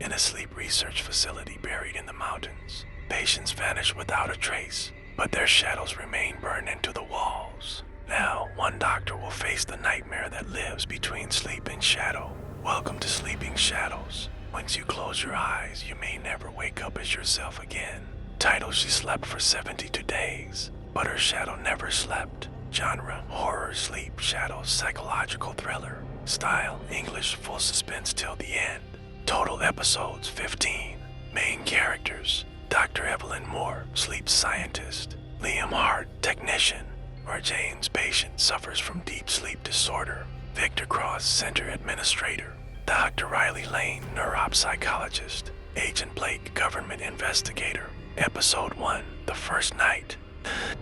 In a sleep research facility buried in the mountains, patients vanish without a trace, but their shadows remain burned into the walls. Now, one doctor will face the nightmare that lives between sleep and shadow. Welcome to Sleeping Shadows. Once you close your eyes, you may never wake up as yourself again. Title: She slept for 72 days, but her shadow never slept. Genre: horror, sleep, shadows, psychological thriller. Style: English, full suspense till the end. Total episodes: 15. Main characters: Dr. Evelyn Moore, sleep scientist. Liam Hart, technician. James, patient, suffers from deep sleep disorder. Victor Cross, center administrator. Dr. Riley Lane, neuropsychologist. Agent Blake, government investigator. Episode 1, The First Night.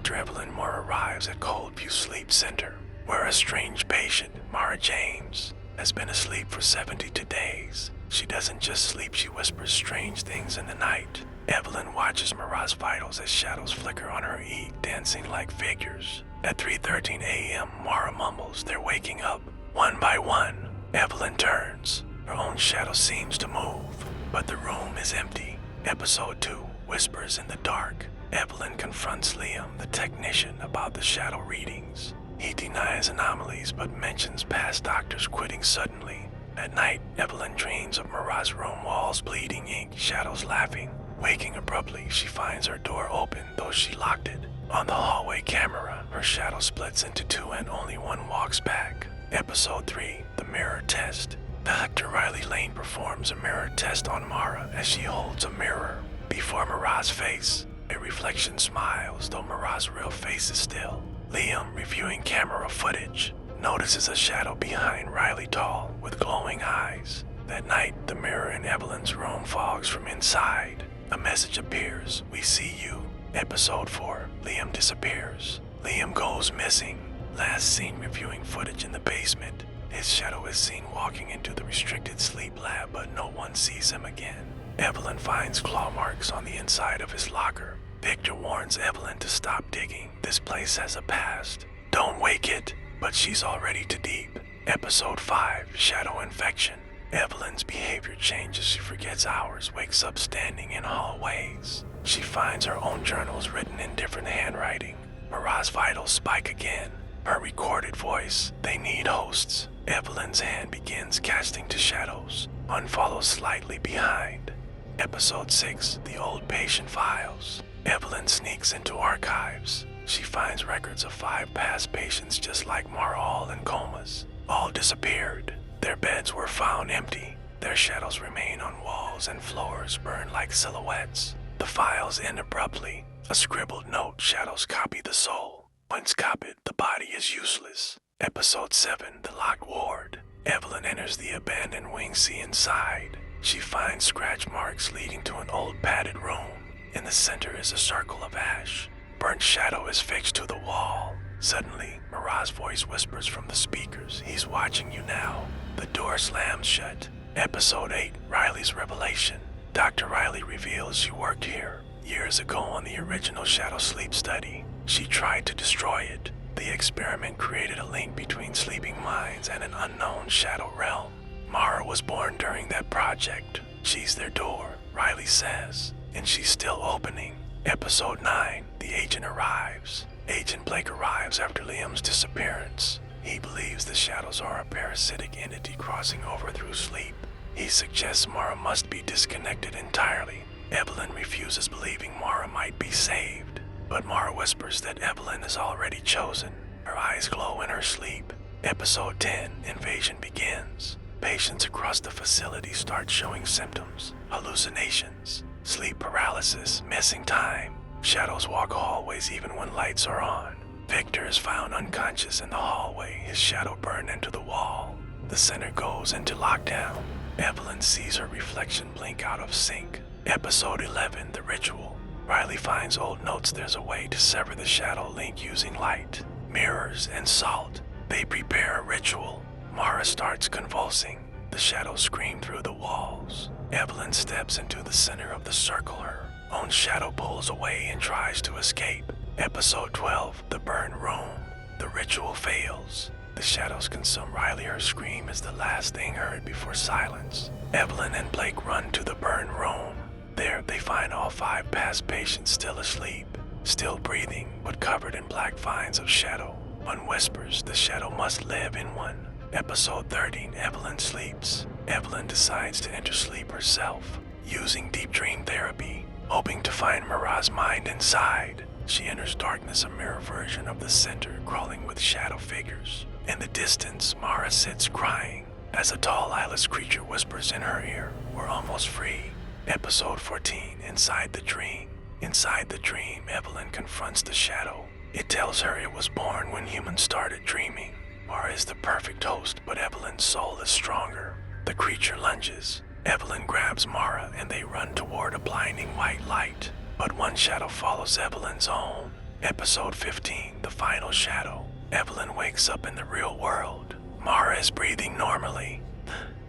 Dr. Evelyn Moore arrives at Coldview Sleep Center, where a strange patient, Mara James, has been asleep for 72 days. She doesn't just sleep, she whispers strange things in the night. Evelyn watches Mara's vitals as shadows flicker on her dancing like figures. At 3:13 a.m., Mara mumbles, "They're waking up." One by one, Evelyn turns. Her own shadow seems to move, but the room is empty. Episode 2, Whispers in the Dark. Evelyn confronts Liam, the technician, about the shadow readings. He denies anomalies, but mentions past doctors quitting suddenly. At night, Evelyn dreams of Mara's room walls bleeding ink, shadows laughing. Waking abruptly, she finds her door open, though she locked it. On the hallway camera, her shadow splits into two and only one walks back. Episode 3, The Mirror Test. Dr. Riley Lane performs a mirror test on Mara as she holds a mirror before Mara's face. A reflection smiles, though Mara's real face is still. Liam, reviewing camera footage, notices a shadow behind Riley Tall with glowing eyes. That night, the mirror in Evelyn's room fogs from inside. A message appears, "We see you." Episode 4, Liam disappears. Liam goes missing. Last seen reviewing footage in the basement. His shadow is seen walking into the restricted sleep lab, but no one sees him again. Evelyn finds claw marks on the inside of his locker. Victor warns Evelyn to stop digging. This place has a past. Don't wake it, but she's already too deep. Episode 5, Shadow Infection. Evelyn's behavior changes. She forgets hours, wakes up standing in hallways. She finds her own journals written in different handwriting. Mara's vitals spike again. Her recorded voice, "They need hosts." Evelyn's hand begins casting to shadows. One follows slightly behind. Episode 6, The Old Patient Files. Evelyn sneaks into archives. She finds records of 5 past patients just like Mara, all in comas. All disappeared. Their beds were found empty. Their shadows remain on walls and floors, burned like silhouettes. The files end abruptly. A scribbled note, "Shadows copy the soul. Once copied, the body is useless." Episode 7, The Locked Ward. Evelyn enters the abandoned wing C inside. She finds scratch marks leading to an old padded room. In the center is a circle of ash. Burnt shadow is fixed to the wall. Suddenly, Mara's voice whispers from the speakers, "He's watching you now." The door slams shut. Episode 8, Riley's Revelation. Dr. Riley reveals she worked here years ago on the original shadow sleep study. She tried to destroy it. The experiment created a link between sleeping minds and an unknown shadow realm. Mara was born during that project. She's their door, Riley says, and she's still opening. Episode 9, The Agent Arrives. Agent Blake arrives after Liam's disappearance. He believes the shadows are a parasitic entity crossing over through sleep. He suggests Mara must be disconnected entirely. Evelyn refuses, believing Mara might be saved. But Mara whispers that Evelyn is already chosen. Her eyes glow in her sleep. Episode 10, Invasion begins. Patients across the facility start showing symptoms: hallucinations, sleep paralysis, missing time. Shadows walk hallways even when lights are on. Victor is found unconscious in the hallway, his shadow burned into the wall. The center goes into lockdown. Evelyn sees her reflection blink out of sync. Episode 11, The Ritual. Riley finds old notes. There's a way to sever the shadow link using light, mirrors, and salt. They prepare a ritual. Mara starts convulsing. The shadows scream through the walls. Evelyn steps into the center of the circle. Her own shadow pulls away and tries to escape. Episode 12, The Burned Room. The ritual fails. The shadows consume Riley. Her scream is the last thing heard before silence. Evelyn and Blake run to the burned room. There, they find all 5 past patients still asleep, still breathing, but covered in black vines of shadow. One whispers the shadow must live in one. Episode 13, Evelyn sleeps. Evelyn decides to enter sleep herself, using deep dream therapy, hoping to find Mara's mind inside. She enters darkness, a mirror version of the center, crawling with shadow figures. In the distance, Mara sits crying, as a tall eyeless creature whispers in her ear, "We're almost free." Episode 14, Inside the Dream. Inside the dream, Evelyn confronts the shadow. It tells her it was born when humans started dreaming. Mara is the perfect host, but Evelyn's soul is stronger. The creature lunges. Evelyn grabs Mara and they run toward a blinding white light. But one shadow follows Evelyn's own. Episode 15, The Final Shadow. Evelyn wakes up in the real world. Mara is breathing normally.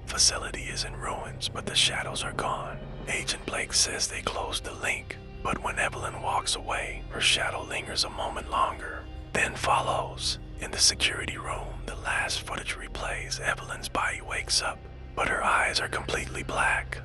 Facility is in ruins, but the shadows are gone. Agent Blake says they closed the link, but when Evelyn walks away, her shadow lingers a moment longer. Then follows. In the security room, the last footage replays. Evelyn's body wakes up, but her eyes are completely black.